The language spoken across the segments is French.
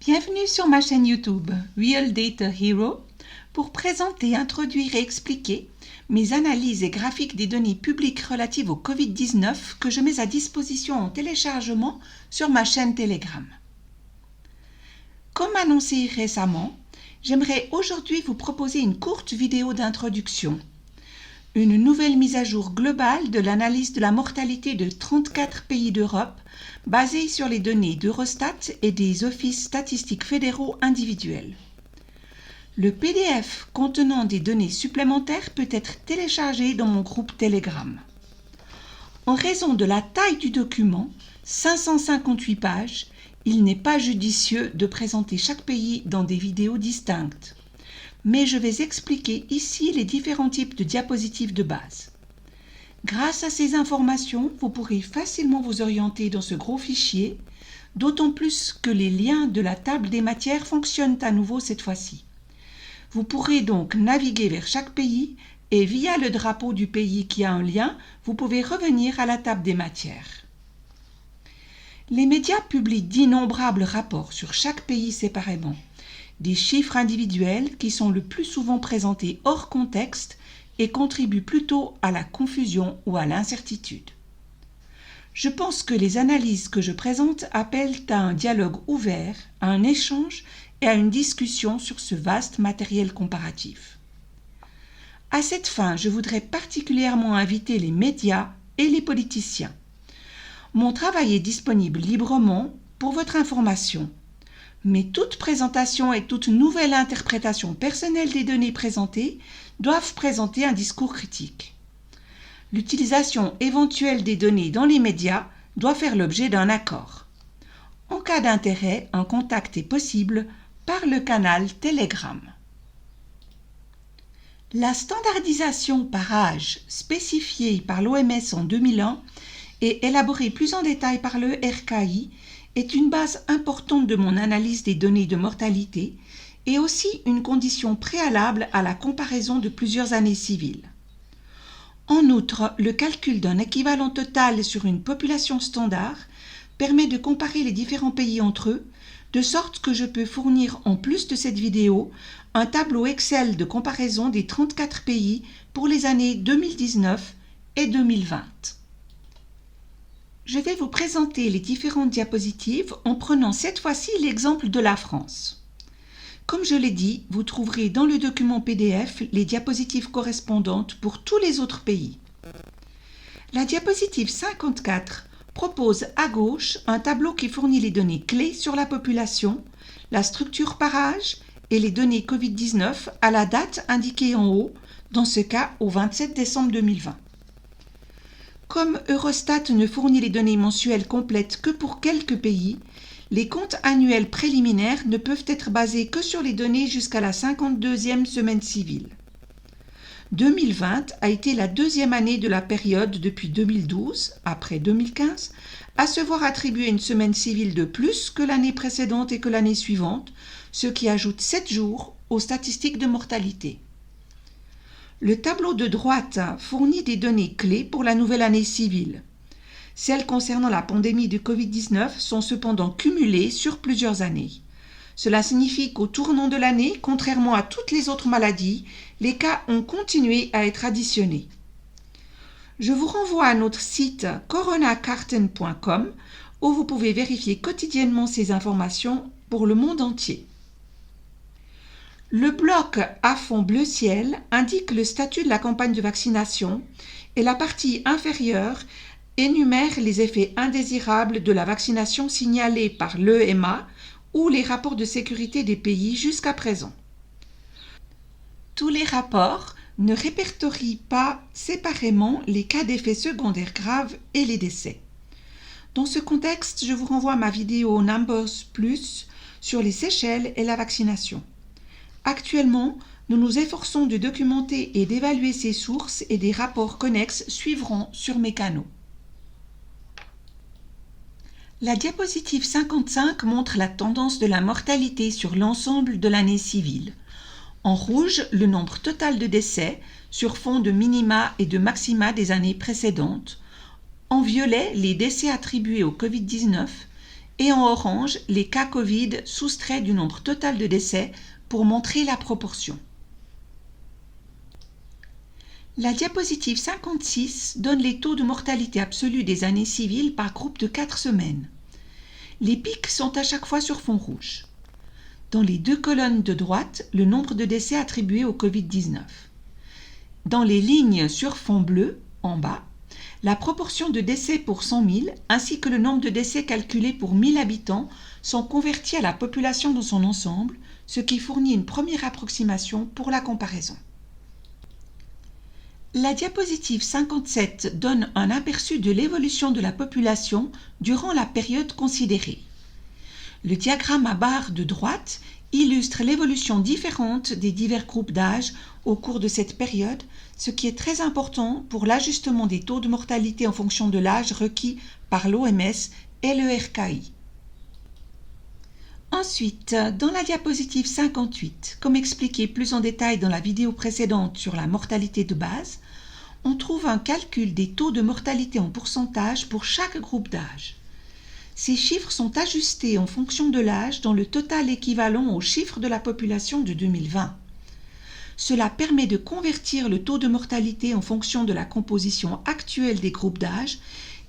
Bienvenue sur ma chaîne YouTube Real Data Hero pour présenter, introduire et expliquer mes analyses et graphiques des données publiques relatives au Covid-19 que je mets à disposition en téléchargement sur ma chaîne Telegram. Comme annoncé récemment, j'aimerais aujourd'hui vous proposer une courte vidéo d'introduction. Une nouvelle mise à jour globale de l'analyse de la mortalité de 34 pays d'Europe basée sur les données d'Eurostat et des offices statistiques fédéraux individuels. Le PDF contenant des données supplémentaires peut être téléchargé dans mon groupe Telegram. En raison de la taille du document, 558 pages, il n'est pas judicieux de présenter chaque pays dans des vidéos distinctes. Mais je vais expliquer ici les différents types de diapositives de base. Grâce à ces informations, vous pourrez facilement vous orienter dans ce gros fichier, d'autant plus que les liens de la table des matières fonctionnent à nouveau cette fois-ci. Vous pourrez donc naviguer vers chaque pays et via le drapeau du pays qui a un lien, vous pouvez revenir à la table des matières. Les médias publient d'innombrables rapports sur chaque pays séparément. Des chiffres individuels qui sont le plus souvent présentés hors contexte et contribuent plutôt à la confusion ou à l'incertitude. Je pense que les analyses que je présente appellent à un dialogue ouvert, à un échange et à une discussion sur ce vaste matériel comparatif. À cette fin, je voudrais particulièrement inviter les médias et les politiciens. Mon travail est disponible librement pour votre information. Mais toute présentation et toute nouvelle interprétation personnelle des données présentées doivent présenter un discours critique. L'utilisation éventuelle des données dans les médias doit faire l'objet d'un accord. En cas d'intérêt, un contact est possible par le canal Telegram. La standardisation par âge spécifiée par l'OMS en 2001 et élaborée plus en détail par le RKI est une base importante de mon analyse des données de mortalité et aussi une condition préalable à la comparaison de plusieurs années civiles. En outre, le calcul d'un équivalent total sur une population standard permet de comparer les différents pays entre eux, de sorte que je peux fournir en plus de cette vidéo un tableau Excel de comparaison des 34 pays pour les années 2019 et 2020. Je vais vous présenter les différentes diapositives en prenant cette fois-ci l'exemple de la France. Comme je l'ai dit, vous trouverez dans le document PDF les diapositives correspondantes pour tous les autres pays. La diapositive 54 propose à gauche un tableau qui fournit les données clés sur la population, la structure par âge et les données Covid-19 à la date indiquée en haut, dans ce cas au 27 décembre 2020. Comme Eurostat ne fournit les données mensuelles complètes que pour quelques pays, les comptes annuels préliminaires ne peuvent être basés que sur les données jusqu'à la 52e semaine civile. 2020 a été la deuxième année de la période depuis 2012, après 2015, à se voir attribuer une semaine civile de plus que l'année précédente et que l'année suivante, ce qui ajoute 7 jours aux statistiques de mortalité. Le tableau de droite fournit des données clés pour la nouvelle année civile. Celles concernant la pandémie de Covid-19 sont cependant cumulées sur plusieurs années. Cela signifie qu'au tournant de l'année, contrairement à toutes les autres maladies, les cas ont continué à être additionnés. Je vous renvoie à notre site coronakarten.com où vous pouvez vérifier quotidiennement ces informations pour le monde entier. Le bloc à fond bleu ciel indique le statut de la campagne de vaccination et la partie inférieure énumère les effets indésirables de la vaccination signalés par l'EMA ou les rapports de sécurité des pays jusqu'à présent. Tous les rapports ne répertorient pas séparément les cas d'effets secondaires graves et les décès. Dans ce contexte, je vous renvoie à ma vidéo Numbers Plus sur les Seychelles et la vaccination. Actuellement, nous nous efforçons de documenter et d'évaluer ces sources et des rapports connexes suivront sur mes canaux. La diapositive 55 montre la tendance de la mortalité sur l'ensemble de l'année civile. En rouge, le nombre total de décès sur fond de minima et de maxima des années précédentes. En violet, les décès attribués au Covid-19 et en orange les cas Covid soustraits du nombre total de décès pour montrer la proportion. La diapositive 56 donne les taux de mortalité absolue des années civiles par groupe de 4 semaines. Les pics sont à chaque fois sur fond rouge. Dans les deux colonnes de droite, le nombre de décès attribués au Covid-19. Dans les lignes sur fond bleu, en bas, la proportion de décès pour 100 000 ainsi que le nombre de décès calculés pour 1000 habitants sont convertis à la population dans son ensemble, ce qui fournit une première approximation pour la comparaison. La diapositive 57 donne un aperçu de l'évolution de la population durant la période considérée. Le diagramme à barre de droite illustre l'évolution différente des divers groupes d'âge au cours de cette période, ce qui est très important pour l'ajustement des taux de mortalité en fonction de l'âge requis par l'OMS et le RKI. Ensuite, dans la diapositive 58, comme expliqué plus en détail dans la vidéo précédente sur la mortalité de base, on trouve un calcul des taux de mortalité en pourcentage pour chaque groupe d'âge. Ces chiffres sont ajustés en fonction de l'âge dans le total équivalent au chiffre de la population de 2020. Cela permet de convertir le taux de mortalité en fonction de la composition actuelle des groupes d'âge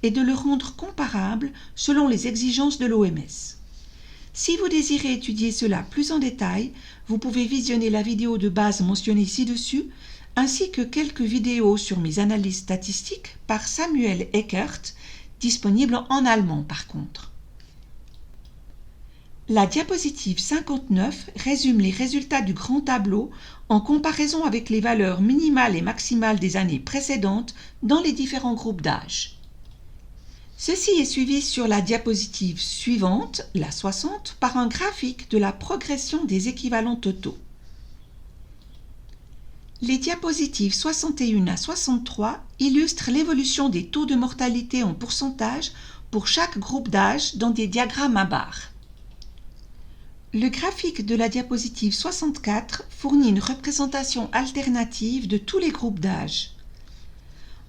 et de le rendre comparable selon les exigences de l'OMS. Si vous désirez étudier cela plus en détail, vous pouvez visionner la vidéo de base mentionnée ci-dessus, ainsi que quelques vidéos sur mes analyses statistiques par Samuel Eckert, disponibles en allemand par contre. La diapositive 59 résume les résultats du grand tableau en comparaison avec les valeurs minimales et maximales des années précédentes dans les différents groupes d'âge. Ceci est suivi sur la diapositive suivante, la 60, par un graphique de la progression des équivalents totaux. Les diapositives 61 à 63 illustrent l'évolution des taux de mortalité en pourcentage pour chaque groupe d'âge dans des diagrammes à barres. Le graphique de la diapositive 64 fournit une représentation alternative de tous les groupes d'âge.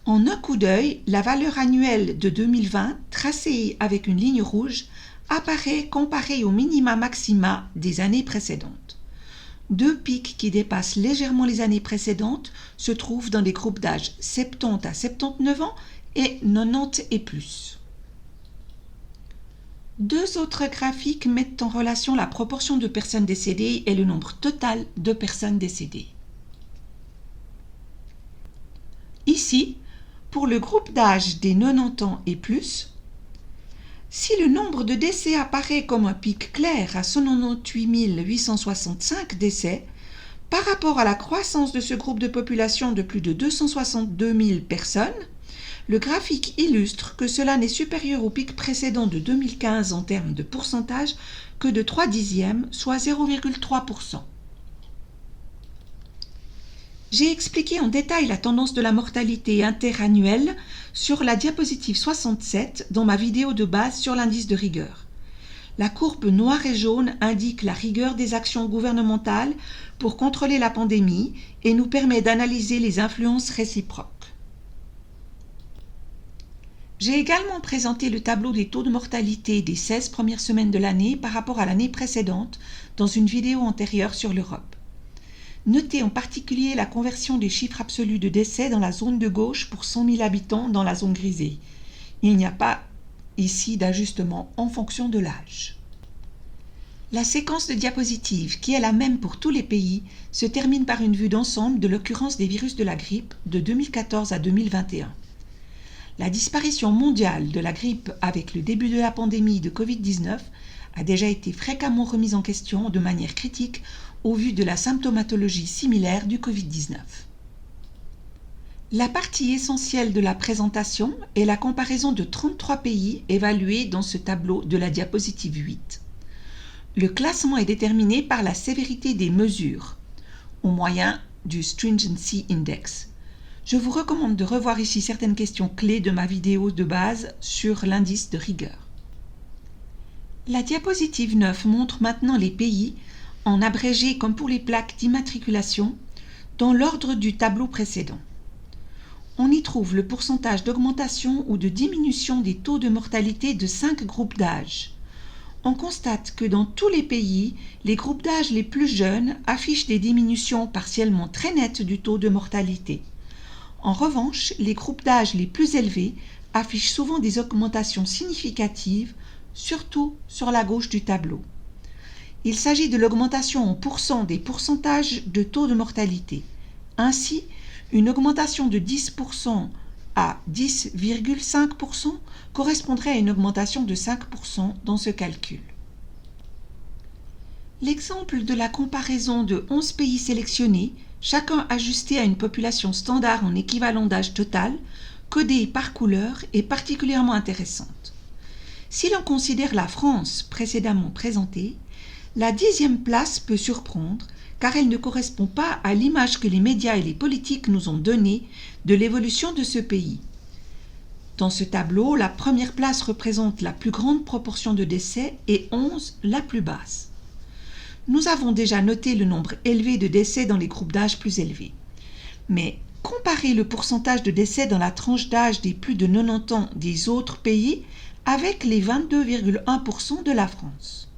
En un coup d'œil, la valeur annuelle de 2020, tracée avec une ligne rouge, apparaît comparée aux minima-maxima des années précédentes. Deux pics qui dépassent légèrement les années précédentes se trouvent dans les groupes d'âge 70 à 79 ans et 90 et plus. Deux autres graphiques mettent en relation la proportion de personnes décédées et le nombre total de personnes décédées. Ici, pour le groupe d'âge des 90 ans et plus, si le nombre de décès apparaît comme un pic clair à 198 865 décès, par rapport à la croissance de ce groupe de population de plus de 262 000 personnes, le graphique illustre que cela n'est supérieur au pic précédent de 2015 en termes de pourcentage que de 3 dixièmes, soit 0,3%. J'ai expliqué en détail la tendance de la mortalité interannuelle sur la diapositive 67 dans ma vidéo de base sur l'indice de rigueur. La courbe noire et jaune indique la rigueur des actions gouvernementales pour contrôler la pandémie et nous permet d'analyser les influences réciproques. J'ai également présenté le tableau des taux de mortalité des 16 premières semaines de l'année par rapport à l'année précédente dans une vidéo antérieure sur l'Europe. Notez en particulier la conversion des chiffres absolus de décès dans la zone de gauche pour 100 000 habitants dans la zone grisée. Il n'y a pas ici d'ajustement en fonction de l'âge. La séquence de diapositives, qui est la même pour tous les pays, se termine par une vue d'ensemble de l'occurrence des virus de la grippe de 2014 à 2021. La disparition mondiale de la grippe avec le début de la pandémie de Covid-19 a déjà été fréquemment remise en question de manière critique au vu de la symptomatologie similaire du Covid-19. La partie essentielle de la présentation est la comparaison de 33 pays évalués dans ce tableau de la diapositive 8. Le classement est déterminé par la sévérité des mesures, au moyen du Stringency Index. Je vous recommande de revoir ici certaines questions clés de ma vidéo de base sur l'indice de rigueur. La diapositive 9 montre maintenant les pays, en abrégé comme pour les plaques d'immatriculation, dans l'ordre du tableau précédent. On y trouve le pourcentage d'augmentation ou de diminution des taux de mortalité de 5 groupes d'âge. On constate que dans tous les pays, les groupes d'âge les plus jeunes affichent des diminutions partiellement très nettes du taux de mortalité. En revanche, les groupes d'âge les plus élevés affichent souvent des augmentations significatives, surtout sur la gauche du tableau. Il s'agit de l'augmentation en pourcent des pourcentages de taux de mortalité. Ainsi, une augmentation de 10% à 10,5% correspondrait à une augmentation de 5% dans ce calcul. L'exemple de la comparaison de 11 pays sélectionnés, chacun ajusté à une population standard en équivalent d'âge total, codée par couleur, est particulièrement intéressante. Si l'on considère la France précédemment présentée, la 10e place peut surprendre car elle ne correspond pas à l'image que les médias et les politiques nous ont donnée de l'évolution de ce pays. Dans ce tableau, la première place représente la plus grande proportion de décès et 11 la plus basse. Nous avons déjà noté le nombre élevé de décès dans les groupes d'âge plus élevés. Mais comparez le pourcentage de décès dans la tranche d'âge des plus de 90 ans des autres pays avec les 22,1% de la France.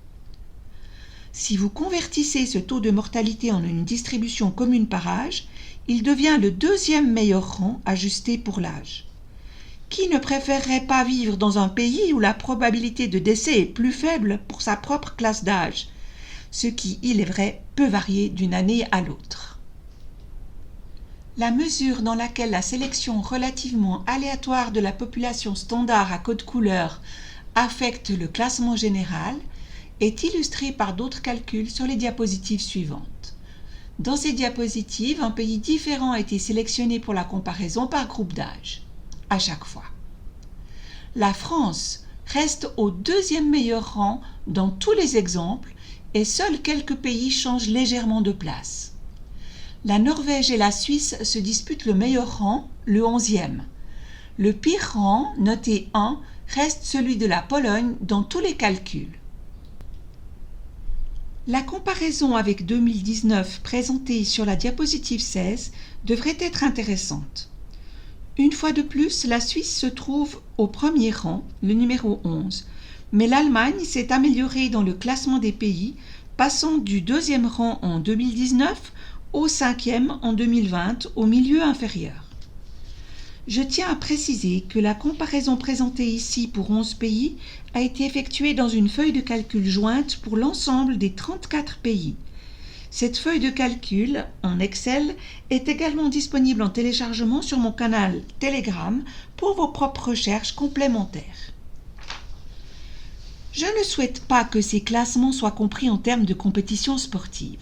Si vous convertissez ce taux de mortalité en une distribution commune par âge, il devient le 2e meilleur rang ajusté pour l'âge. Qui ne préférerait pas vivre dans un pays où la probabilité de décès est plus faible pour sa propre classe d'âge, ce qui, il est vrai, peut varier d'une année à l'autre. La mesure dans laquelle la sélection relativement aléatoire de la population standard à code couleur affecte le classement général est illustrée par d'autres calculs sur les diapositives suivantes. Dans ces diapositives, un pays différent a été sélectionné pour la comparaison par groupe d'âge, à chaque fois. La France reste au 2e meilleur rang dans tous les exemples et seuls quelques pays changent légèrement de place. La Norvège et la Suisse se disputent le meilleur rang, le 11e. Le pire rang, noté 1, reste celui de la Pologne dans tous les calculs. La comparaison avec 2019 présentée sur la diapositive 16 devrait être intéressante. Une fois de plus, la Suisse se trouve au premier rang, le numéro 11, mais l'Allemagne s'est améliorée dans le classement des pays, passant du 2e rang en 2019 au 5e en 2020, au milieu inférieur. Je tiens à préciser que la comparaison présentée ici pour 11 pays a été effectuée dans une feuille de calcul jointe pour l'ensemble des 34 pays. Cette feuille de calcul, en Excel, est également disponible en téléchargement sur mon canal Telegram pour vos propres recherches complémentaires. Je ne souhaite pas que ces classements soient compris en termes de compétition sportive.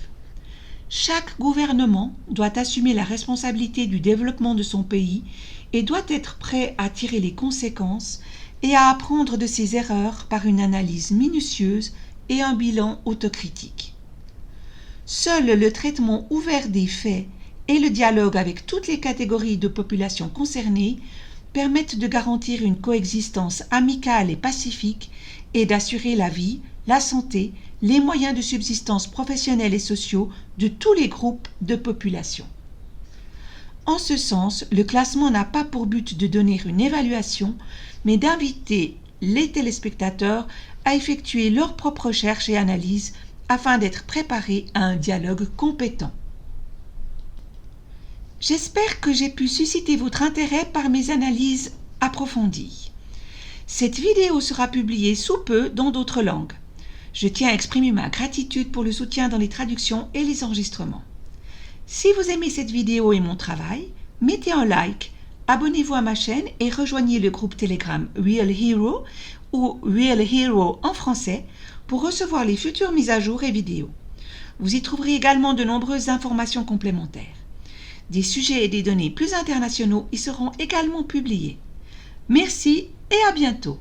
Chaque gouvernement doit assumer la responsabilité du développement de son pays et doit être prêt à tirer les conséquences et à apprendre de ses erreurs par une analyse minutieuse et un bilan autocritique. Seul le traitement ouvert des faits et le dialogue avec toutes les catégories de population concernées permettent de garantir une coexistence amicale et pacifique et d'assurer la vie, la santé, les moyens de subsistance professionnels et sociaux de tous les groupes de population. En ce sens, le classement n'a pas pour but de donner une évaluation, mais d'inviter les téléspectateurs à effectuer leurs propres recherches et analyses afin d'être préparés à un dialogue compétent. J'espère que j'ai pu susciter votre intérêt par mes analyses approfondies. Cette vidéo sera publiée sous peu dans d'autres langues. Je tiens à exprimer ma gratitude pour le soutien dans les traductions et les enregistrements. Si vous aimez cette vidéo et mon travail, mettez un like, abonnez-vous à ma chaîne et rejoignez le groupe Telegram Real Hero ou Real Hero en français pour recevoir les futures mises à jour et vidéos. Vous y trouverez également de nombreuses informations complémentaires. Des sujets et des données plus internationaux y seront également publiés. Merci et à bientôt.